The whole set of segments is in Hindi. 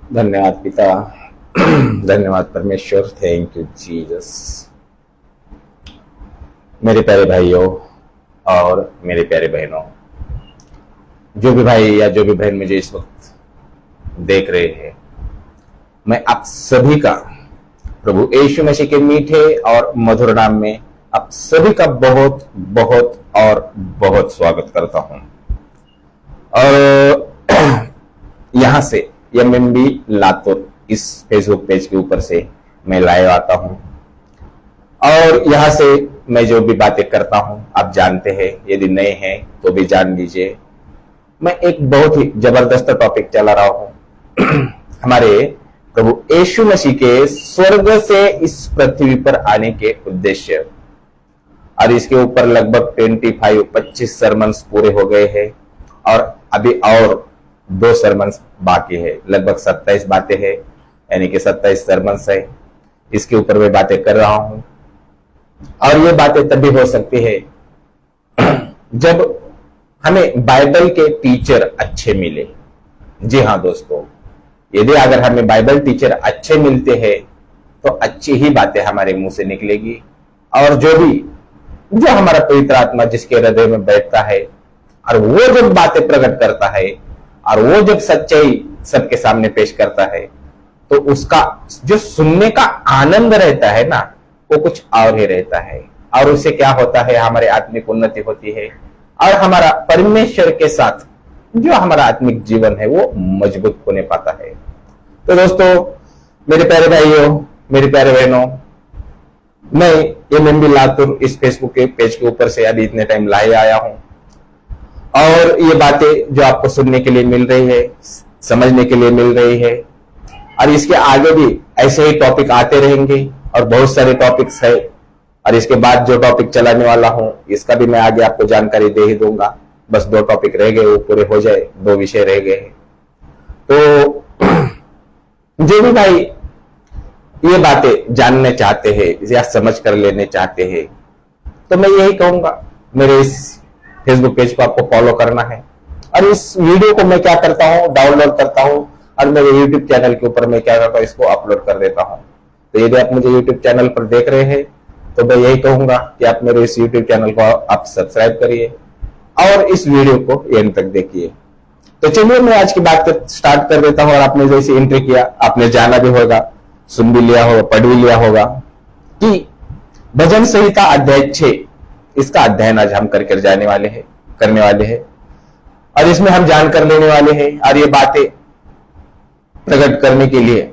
धन्यवाद पिता। धन्यवाद परमेश्वर। Thank you Jesus. मेरे प्यारे भाइयों और मेरे प्यारे बहनों, जो भी भाई या जो भी बहन मुझे इस वक्त देख रहे हैं, मैं आप सभी का प्रभु यीशु मसीह के मीठे और मधुर नाम में आप सभी का बहुत बहुत और बहुत स्वागत करता हूं। और यहां से एमएमबी लातूर इस फेसबुक पेज के ऊपर से मैं लाइव आता हूं और यहां से मैं जो भी बातें करता हूं आप जानते हैं, यदि नए हैं तो भी जान लीजिए। मैं एक बहुत ही जबरदस्त टॉपिक चला रहा हूं हमारे प्रभु यीशु मसीह के स्वर्ग से इस पृथ्वी पर आने के उद्देश्य, और इसके ऊपर लगभग 25 सरमन्स पूरे हो गए हैं और अभी और 2 सरमन्स बाकी है। लगभग 27 बातें हैं, यानी कि 27 सरमन्स है। इसके ऊपर मैं बातें कर रहा हूं और ये बातें तभी हो सकती है जब हमें बाइबल के टीचर अच्छे मिले। जी हाँ दोस्तों, यदि अगर हमें बाइबल टीचर अच्छे मिलते हैं तो अच्छी ही बातें हमारे मुंह से निकलेगी, और जो हमारा पवित्र आत्मा जिसके हृदय में बैठता है और वो जब बातें प्रकट करता है और वो जब सच्चाई सबके सामने पेश करता है, तो उसका जो सुनने का आनंद रहता है ना, वो कुछ और ही रहता है। और उससे क्या होता है, हमारी आत्मिक उन्नति होती है और हमारा परमेश्वर के साथ जो हमारा आत्मिक जीवन है वो मजबूत होने पाता है। तो दोस्तों, मेरे प्यारे भाइयों, मेरे प्यारे बहनों, मैं एमएमबी लातूर इस फेसबुक के पेज के ऊपर से अभी इतने टाइम लाए आया हूं और ये बातें जो आपको सुनने के लिए मिल रही है, समझने के लिए मिल रही है, और इसके आगे भी ऐसे ही टॉपिक आते रहेंगे और बहुत सारे टॉपिक्स है। और इसके बाद जो टॉपिक चलाने वाला हूं इसका भी मैं आगे आपको जानकारी दे ही दूंगा। बस 2 टॉपिक रह गए, वो पूरे हो जाए, 2 विषय रह गए हैं। तो जो भी भाई ये बातें जानने चाहते हैं या समझ कर लेने चाहते हैं, तो मैं यही कहूंगा, मेरे इस फेसबुक पेज को आपको फॉलो करना है। और इस वीडियो को मैं क्या करता हूं, डाउनलोड करता हूं और मेरे यूट्यूब चैनल के ऊपर मैं क्या करता हूं, इसको अपलोड कर देता हूं। तो यदि आप मुझे यूट्यूब चैनल पर देख रहे हैं तो मैं यही कहूंगा कि आप मेरे इस यूट्यूब चैनल को आप सब्सक्राइब करिए और इस वीडियो को एंड तक देखिए। तो चलिए मैं आज की बात स्टार्ट कर देता हूं। और आपने जैसे एंट्री किया, आपने जाना भी होगा, सुन भी लिया होगा, पढ़ भी लिया होगा कि भजन संहिता अध्याय 6, इसका अध्ययन आज हम करने वाले हैं और इसमें हम जानकर लेने वाले हैं। और ये बातें प्रकट करने के लिए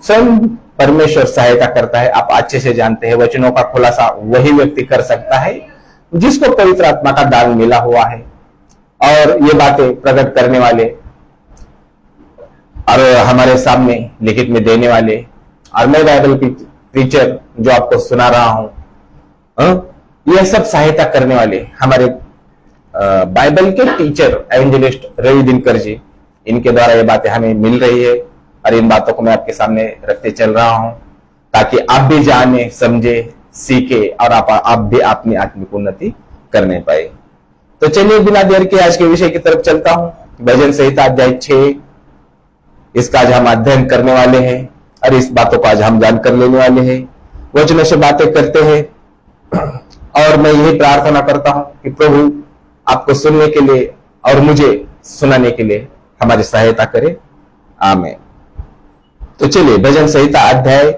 स्वयं परमेश्वर सहायता करता है। आप अच्छे से जानते हैं, वचनों का खुलासा वही व्यक्ति कर सकता है जिसको पवित्र आत्मा का दान मिला हुआ है। और ये बातें प्रकट करने वाले और हमारे सामने लिखित में देने वाले, और मैं बाइबल की टीचर जो आपको सुना रहा हूं, यह सब सहायता करने वाले हमारे बाइबल के टीचर एवेंजलिस्ट रवि दिनकर जी, इनके द्वारा ये बातें हमें मिल रही है। और इन बातों को मैं आपके सामने रखते चल रहा हूं ताकि आप भी जाने, समझे, सीखे और आप भी अपनी आत्मिक उन्नति करने पाए। तो चलिए बिना देर के आज के विषय की तरफ चलता हूं। भजन संहिता अध्याय 6, इसका आज हम अध्ययन करने वाले हैं और इस बातों को आज हम जानकर लेने वाले हैं, वचनों से बातें करते हैं। और मैं यही प्रार्थना करता हूं कि प्रभु आपको सुनने के लिए और मुझे सुनाने के लिए हमारी सहायता करे। आमीन। तो चलिए भजन संहिता अध्याय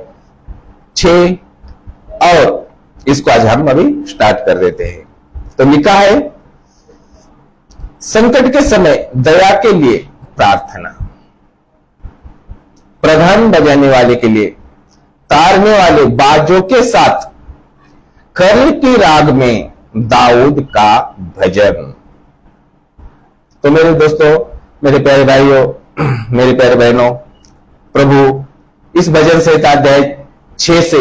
6 और इसको आज हम अभी स्टार्ट कर देते हैं। तो लिखा है, संकट के समय दया के लिए प्रार्थना, प्रधान बजाने वाले के लिए तारने वाले बाजों के साथ कर्ल की राग में दाऊद का भजन। तो मेरे दोस्तों, मेरे प्यारे भाइयों, मेरे प्यारे बहनों, प्रभु इस भजन संहिता अध्याय 6 से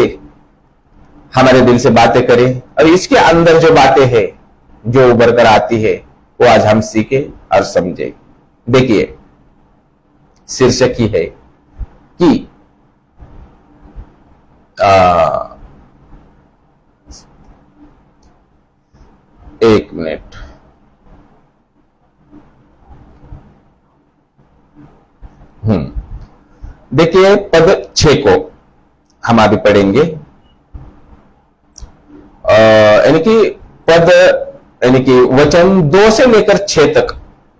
हमारे दिल से बातें करें और इसके अंदर जो बातें हैं जो उभर कर आती है वो आज हम सीखे और समझे। देखिए, शीर्षक ही है कि एक मिनट, देखिए पद 6 को हम अभी पढ़ेंगे, यानी कि पद यानी कि वचन 2 से लेकर 6 तक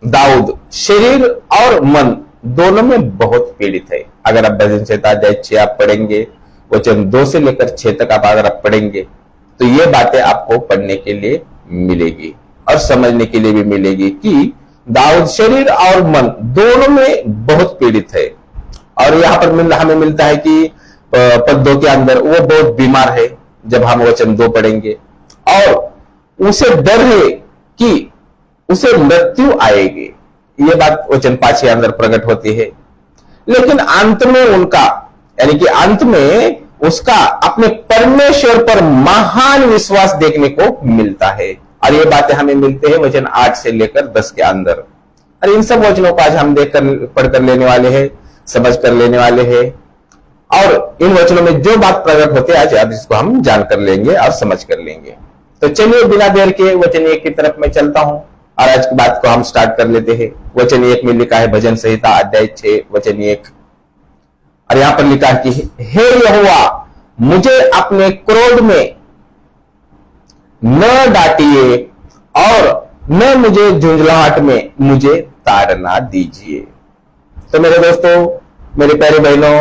दाऊद शरीर और मन दोनों में बहुत पीड़ित है। अगर आप भजन संहिता अध्याय 6 आप पढ़ेंगे, वचन 2 से लेकर 6 तक आप अगर आप पढ़ेंगे तो ये बातें आपको पढ़ने के लिए मिलेगी और समझने के लिए भी मिलेगी कि दाऊद शरीर और मन दोनों में बहुत पीड़ित है। और यहां पर हमें मिलता है कि पद 2 के अंदर वो बहुत बीमार है जब हम वचन 2 पढ़ेंगे, और उसे डर है कि उसे मृत्यु आएगी। ये बात वचन 5 के अंदर प्रकट होती है। लेकिन अंत में उनका यानी कि अंत में उसका अपने परमेश्वर पर महान विश्वास देखने को मिलता है। और ये बातें हमें मिलते हैं वचन 8 से लेकर 10 के अंदर। और इन सब वचनों को आज हम देखकर पढ़कर लेने वाले हैं, समझ कर लेने वाले हैं, और इन वचनों में जो बात प्रकट होती है आज इसको हम जान कर लेंगे और समझ कर लेंगे। तो चलिए बिना देर के वचन 1 की तरफ मैं चलता हूं और आज की बात को हम स्टार्ट कर लेते हैं। वचन 1 में लिखा है, भजन संहिता अध्याय 6 वचन 1, और यहां पर लिखा है कि हे यहोवा, मुझे अपने क्रोध में न डांटिए और न मुझे झुंझलाहट में मुझे ताड़ना दीजिए। तो मेरे दोस्तों, मेरे प्यारे बहनों,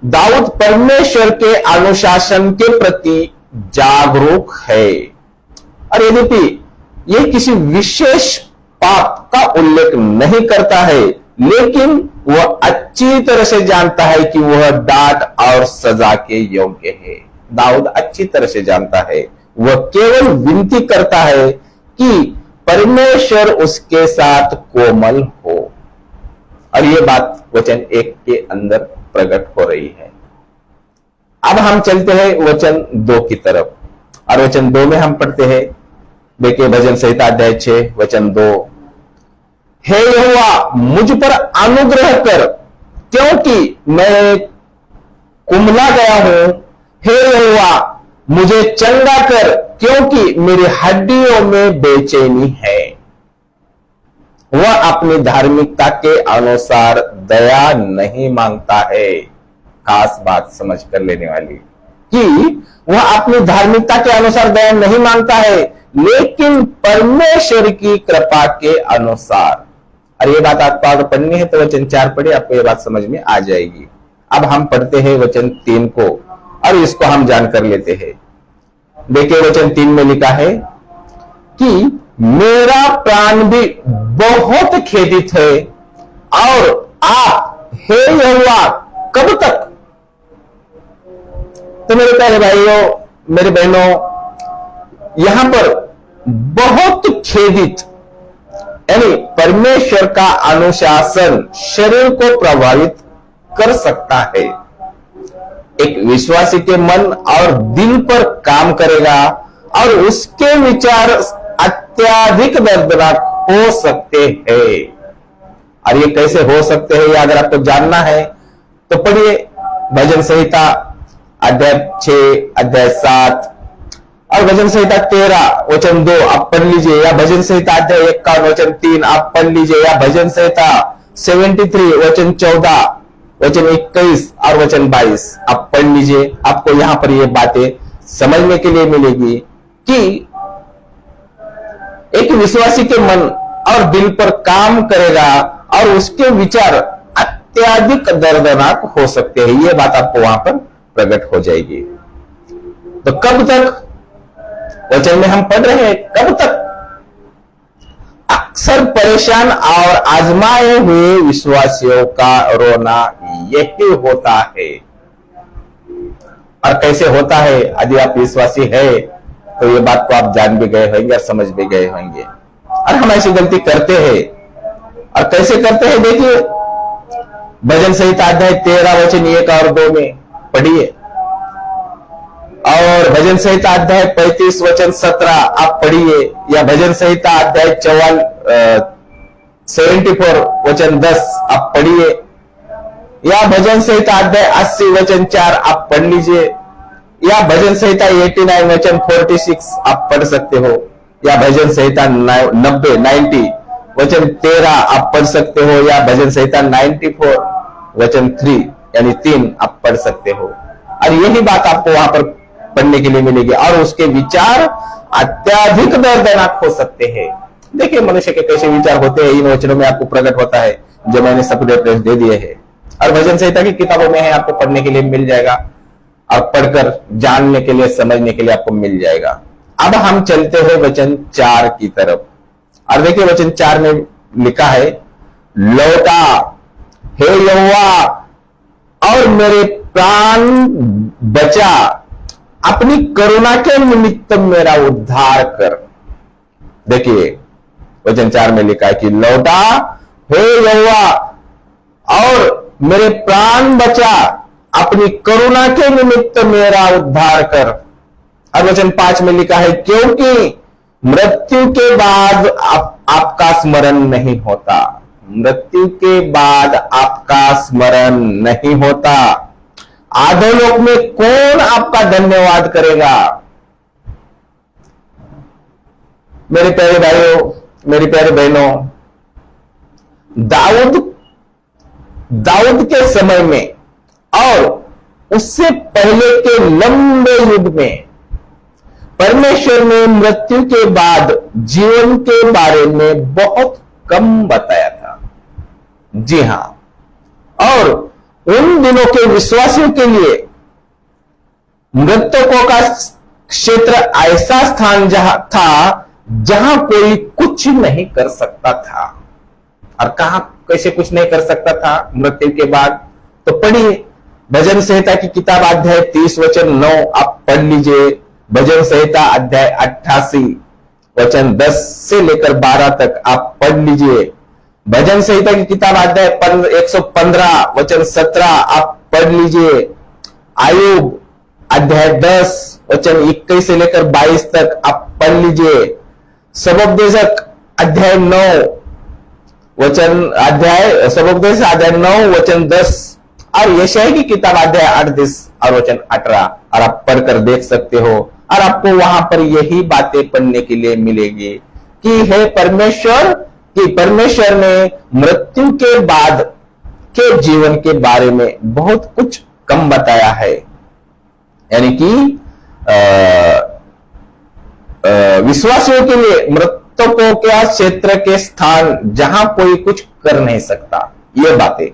दाऊद परमेश्वर के अनुशासन के प्रति जागरूक है। और यद्यपि यह किसी विशेष पाप का उल्लेख नहीं करता है, लेकिन वह अच्छी तरह से जानता है कि वह डांट और सजा के योग्य है। दाऊद अच्छी तरह से जानता है, वह केवल विनती करता है कि परमेश्वर उसके साथ कोमल हो। और यह बात वचन 1 के अंदर प्रकट हो रही है। अब हम चलते हैं वचन 2 की तरफ, और वचन 2 में हम पढ़ते हैं, देखिए भजन संहिता अध्याय 6 वचन 2, हे यहोवा, मुझ पर अनुग्रह कर क्योंकि मैं कुम्हला गया हूं। हे यहोवा, मुझे चंगा कर क्योंकि मेरी हड्डियों में बेचैनी है। वह अपनी धार्मिकता के अनुसार दया नहीं मांगता है। खास बात समझ कर लेने वाली कि वह अपनी धार्मिकता के अनुसार दया नहीं मांगता है, लेकिन परमेश्वर की कृपा के अनुसार। और ये बात आपको अगर पढ़नी है तो वचन 4 पढ़े, आपको ये बात समझ में आ जाएगी। अब हम पढ़ते हैं वचन 3 को और इसको हम जान कर लेते हैं। देखिए वचन 3 में लिखा है कि मेरा प्राण भी बहुत खेदित है, और आप हे यहोवा कब तक। तो मेरे प्यारे भाइयों, मेरे बहनों, यहां पर बहुत खेदित यानी परमेश्वर का अनुशासन शरीर को प्रभावित कर सकता है। एक विश्वासी के मन और दिल पर काम करेगा और उसके विचार अत्यधिक दर्दनाक हो सकते हैं। और ये कैसे हो सकते हैं, ये अगर आपको जानना है तो पढ़िए भजन संहिता अध्याय 6 अध्याय 7 और भजन संहिता 13 वचन 2 आप पढ़ लीजिए, या भजन संहिता अध्याय 51 वचन 3 आप पढ़ लीजिए, या भजन संहिता 73 वचन 14 वचन 21 और वचन 22 आप पढ़ लीजिए। आपको यहां पर ये बातें समझने के लिए मिलेगी कि एक विश्वासी के मन और दिल पर काम करेगा और उसके विचार अत्यधिक दर्दनाक हो सकते हैं। ये बात आपको वहां पर प्रकट हो जाएगी। तो कब तक वचन में हम पढ़ रहे हैं, कब तक। अक्सर परेशान और आजमाए हुए विश्वासियों का रोना यही होता है। और कैसे होता है, यदि आप विश्वासी है तो ये बात को आप जान भी गए होंगे और समझ भी गए होंगे। और हम ऐसी गलती करते हैं, और कैसे करते हैं देखिए भजन संहिता अध्याय 13 वचन 1 और 2 में पढ़िए, और भजन संहिता अध्याय 35 वचन 17 आप पढ़िए, या भजन संहिता अध्याय 74 वचन 10 आप पढ़िए, या भजन संहिता अध्याय 80 वचन 4 आप पढ़ लीजिए, या भजन संहिता 89 वचन 46 आप पढ़ सकते हो, या भजन संहिता 90 वचन 13 आप पढ़ सकते हो, या भजन संहिता 94 वचन 3 यानी 3 आप पढ़ सकते हो, और यही बात आपको वहां पर पढ़ने के लिए मिलेगी। और उसके विचार अत्यधिक दर्दनाक हो सकते हैं। देखिए मनुष्य के कैसे विचार होते हैं, इन वचनों में आपको प्रकट होता है, जो मैंने सब रेफरेंस दे दिए हैं, और भजन संहिता की किताबों में है, आपको पढ़ने के लिए मिल जाएगा, और पढ़कर जानने के लिए, समझने के लिए आपको मिल जाएगा। अब हम चलते हैं वचन 4 की तरफ, और देखिए वचन 4 में लिखा है, लौटा हे यहोवा और मेरे प्राण बचा, अपनी करुणा के निमित्त मेरा उद्धार कर। देखिए वचन 4 में लिखा है कि लौटा हे यहोवा और मेरे प्राण बचा, अपनी करुणा के निमित्त मेरा उद्धार कर। और वचन 5 में लिखा है, क्योंकि मृत्यु के बाद आपका स्मरण नहीं होता, मृत्यु के बाद आपका स्मरण नहीं होता। अधोलोक में कौन आपका धन्यवाद करेगा? मेरे प्यारे भाइयों, मेरी प्यारी बहनों, दाऊद के समय में और उससे पहले के लंबे युग में परमेश्वर ने मृत्यु के बाद जीवन के बारे में बहुत कम बताया था। जी हां, और उन दिनों के विश्वासियों के लिए मृतकों का क्षेत्र ऐसा स्थान जहां कोई कुछ नहीं कर सकता था। और कहां कैसे कुछ नहीं कर सकता था मृत्यु के बाद? तो पढ़िए भजन संहिता की किताब अध्याय 30 वचन 9 आप पढ़ लीजिए। भजन संहिता अध्याय 88 वचन 10 से लेकर 12 तक आप पढ़ लीजिए। भजन संहिता की किताब अध्याय 115 वचन 17 आप पढ़ लीजिए। आयुब अध्याय 10 वचन 21 से लेकर 22 तक आप पढ़ लीजिए। सबोपदेशक अध्याय 9 सबोपदेश अध्याय 9 वचन 10 और यशायाह की किताब अध्याय 38 और वचन 18 और आप पढ़कर देख सकते हो। और आपको वहां पर यही बातें पढ़ने के लिए मिलेगी कि हे परमेश्वर ने मृत्यु के बाद के जीवन के बारे में बहुत कुछ कम बताया है। यानी कि विश्वासियों के लिए मृतकों के क्षेत्र के स्थान जहां कोई कुछ कर नहीं सकता, ये बातें,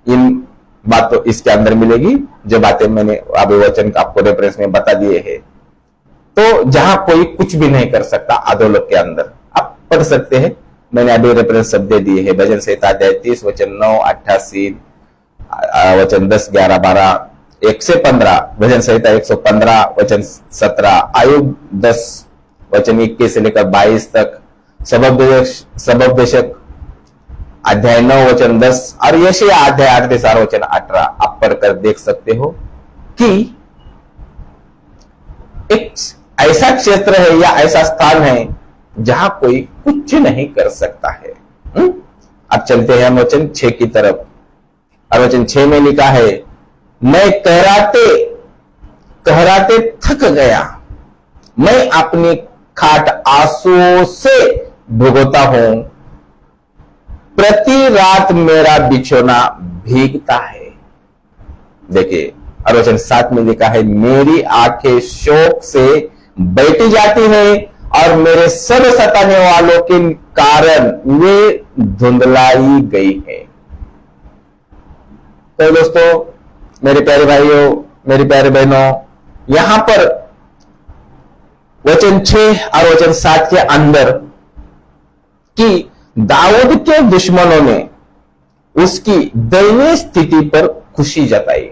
इन बातों इसके अंदर मिलेगी जो बातें मैंने अभी वचन का आपको रेफरेंस में बता दिए हैं। तो जहां कोई कुछ भी नहीं कर सकता अधोलोक के अंदर, आप पढ़ सकते हैं, मैंने अभी रेफरेंस सब दे दिए हैं। भजन संहिता अध्याय 30 वचन 9 88 वचन 10 11 12 1 से 15, भजन संहिता 115 वचन 17, आयुब 10 वचन 21 से लेकर 22 तक, सबोपदेशक अध्याय 9 वचन 10 और यशायाह अध्याय 38 वचन 18 आप पढ़कर देख सकते हो कि एक ऐसा क्षेत्र है या ऐसा स्थान है जहां कोई कुछ नहीं कर सकता है। अब चलते हैं हम वचन 6 की तरफ। और वचन 6 में लिखा है, मैं कहराते थक गया, मैं अपनी खाट आंसुओं से भुगता हूं, प्रति रात मेरा बिछौना भीगता है। देखिए और वचन 7 में लिखा है, मेरी आंखें शोक से बैठी जाती है और मेरे सब सताने वालों के कारण वे धुंधलाई गई है। तो दोस्तों, मेरे प्यारे भाइयों, मेरी प्यारे बहनों, यहां पर वचन 6 और वचन 7 के अंदर कि दाऊद के दुश्मनों ने उसकी दयनीय स्थिति पर खुशी जताई,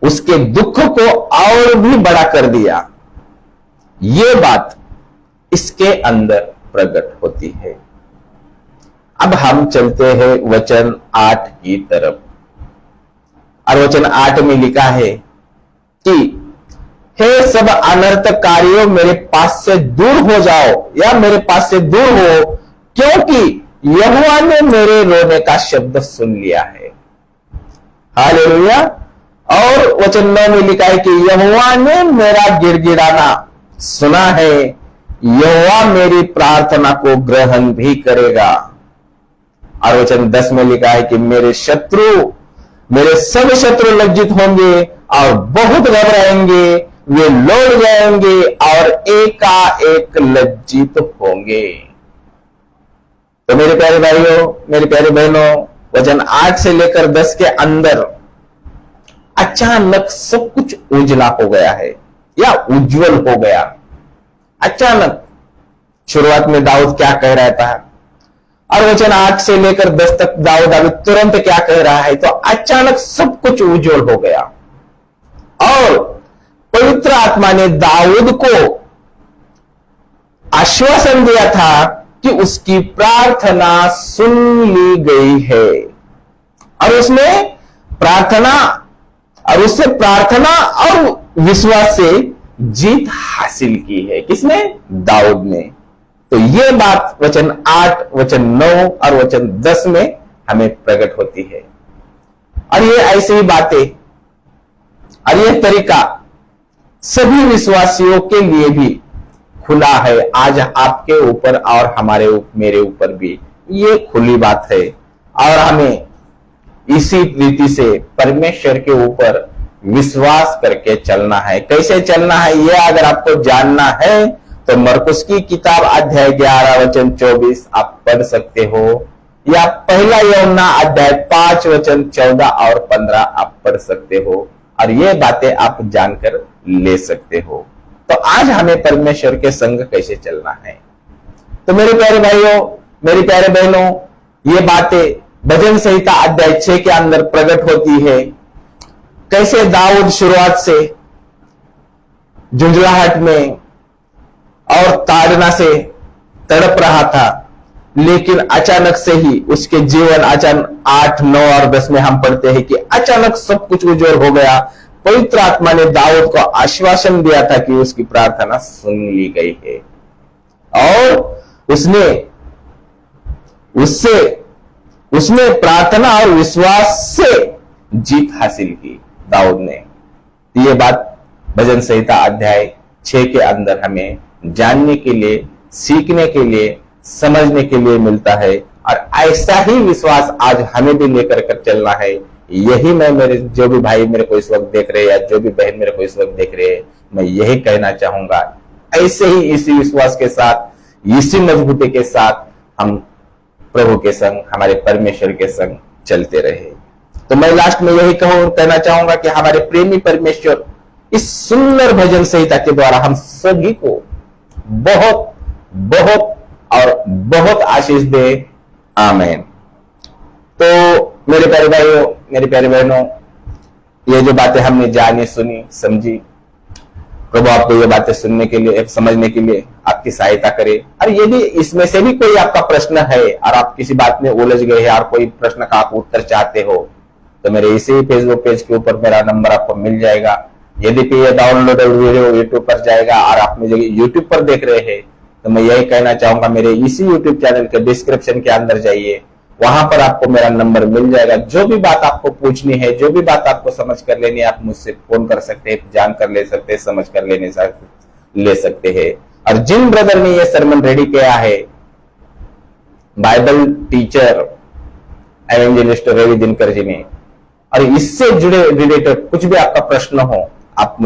उसके दुख को और भी बड़ा कर दिया। यह बात इसके अंदर प्रकट होती है। अब हम चलते हैं वचन 8 की तरफ। और वचन 8 में लिखा है कि हे सब अनर्थकारियों, मेरे पास से दूर हो जाओ, या मेरे पास से दूर हो, क्योंकि यहोवा ने मेरे रोने का शब्द सुन लिया है। हालेलुया। और वचन 9 में लिखा है कि यहोवा ने मेरा गिड़गिड़ाना सुना है, यहोवा मेरी प्रार्थना को ग्रहण भी करेगा। और वचन 10 में लिखा है कि मेरे शत्रु मेरे सब शत्रु लज्जित होंगे और बहुत घबराएंगे, वे लौट जाएंगे और एकाएक लज्जित होंगे। तो मेरे प्यारे भाइयों, मेरे प्यारे बहनों, वचन 8 से लेकर 10 के अंदर अचानक सब कुछ उजला हो गया है या उज्जवल हो गया। अचानक शुरुआत में दाऊद क्या कह रहा था और वचन 8 से लेकर 10 तक दाऊद अभी तुरंत क्या कह रहा है, तो अचानक सब कुछ उज्जवल हो गया और पवित्र आत्मा ने दाऊद को आश्वासन दिया था कि उसकी प्रार्थना सुन ली गई है और उसने प्रार्थना और विश्वास से जीत हासिल की है। किसने? दाऊद ने। तो ये बात वचन 8, वचन 9 और वचन 10 में हमें प्रकट होती है। और ये ऐसी ही बातें और ये तरीका सभी विश्वासियों के लिए भी खुला है। आज आपके ऊपर और मेरे ऊपर भी ये खुली बात है और हमें इसी रीति से परमेश्वर के ऊपर विश्वास करके चलना है। कैसे चलना है ये अगर आपको जानना है तो मरकुस की किताब अध्याय 11 वचन 24 आप पढ़ सकते हो, या पहला यूहन्ना अध्याय 5 वचन 14 और 15 आप पढ़ सकते हो और ये बातें आप जानकर ले सकते हो। तो आज हमें परमेश्वर के संग कैसे चलना है? तो मेरे प्यारे भाइयों, मेरी प्यारे बहनों, ये बातें भजन संहिता अध्याय 6 के अंदर प्रकट होती है। कैसे दाऊद शुरुआत से झुंझलाहट में और ताड़ना से तड़प रहा था, लेकिन अचानक से ही उसके जीवन 8, 9 और 10 में हम पढ़ते हैं कि अचानक सब कुछ उज्जवल हो गया। पवित्र आत्मा ने दाऊद को आश्वासन दिया था कि उसकी प्रार्थना सुन ली गई है और उसने प्रार्थना और विश्वास से जीत हासिल की दाऊद ने। ये बात भजन संहिता अध्याय 6 के अंदर हमें जानने के लिए, सीखने के लिए, समझने के लिए मिलता है और ऐसा ही विश्वास आज हमें भी लेकर कर चलना है। यही मैं मेरे जो भी भाई मेरे को इस वक्त देख रहे हैं या जो भी बहन मेरे को इस वक्त देख रहे हैं, मैं यही कहना चाहूंगा, ऐसे ही इसी विश्वास के साथ, इसी मजबूती के साथ हम प्रभु के संग, हमारे परमेश्वर के संग चलते रहे। तो मैं लास्ट में यही कहना चाहूंगा कि हमारे प्रेमी परमेश्वर इस सुंदर भजन संहिता के द्वारा हम सभी को बहुत बहुत और बहुत आशीष दे। आमीन। तो मेरे प्यारे भाइयों, मेरी प्यारी बहनों, ये जो बातें हमने जानी, सुनी, समझी, प्रभु आपको ये बातें सुनने के लिए, समझने के लिए आपकी सहायता करे। और यदि इसमें से भी कोई आपका प्रश्न है और आप किसी बात में उलझ गए हैं और कोई प्रश्न का आप उत्तर चाहते हो, तो मेरे इसी फेसबुक पेज के ऊपर मेरा नंबर आपको मिल जाएगा। यदि ये डाउनलोडेड वीडियो यूट्यूब पर जाएगा और आप मुझे यूट्यूब पर देख रहे हैं, तो मैं यही कहना चाहूंगा, मेरे इसी यूट्यूब चैनल के डिस्क्रिप्शन के अंदर जाइए, वहां पर आपको मेरा नंबर मिल जाएगा। जो भी बात आपको पूछनी है, जो भी बात आपको समझ कर लेनी है, आप मुझसे फोन कर सकते हैं, जान कर ले सकते हैं, समझ कर ले सकते हैं। और जिन ब्रदर ने ये सरमन रेडी किया है, Bible teacher evangelist Ravi Dinkar ji ने, और इससे जुड़े रिलेटेड कुछ भी आपका प्रश्न हो, आप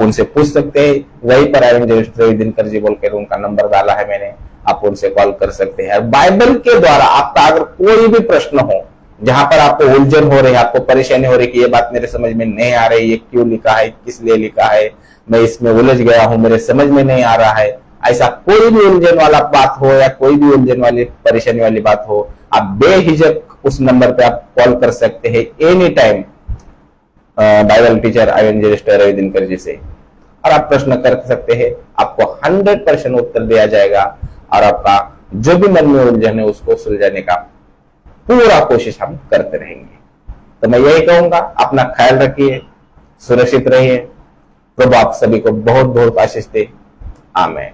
उनसे पूछ सकते हैं। वहीं पर एवेंजलिस्ट रवि दिनकर जी बोलकर उनका नंबर डाला है मैंने, आप उनसे कॉल कर सकते हैं। बाइबल के द्वारा आपका अगर कोई भी प्रश्न हो, जहां पर आपको उलझन हो रही है, आपको परेशानी हो रही है कि ये बात मेरे समझ में नहीं आ रही, ये क्यों लिखा है, किस लिए लिखा है, मैं इसमें उलझ गया हूं, मेरे समझ में नहीं आ रहा है, ऐसा कोई भी उलझन वाला बात हो या कोई भी उलझन वाली परेशानी वाली बात हो, आप बेहिचक उस नंबर पे आप कॉल कर सकते हैं any time Bible teacher evangelist Ravi Dinkar ji से, और आप प्रश्न कर सकते हैं। आपको 100% उत्तर दिया जाएगा और आपका जो भी मन में उलझन है उसको सुलझाने का पूरा कोशिश हम करते रहेंगे। तो मैं यही कहूंगा, अपना ख्याल रखिए, सुरक्षित रहिए। प्रभु आप सभी को बहुत बहुत आशीष दे। आमीन।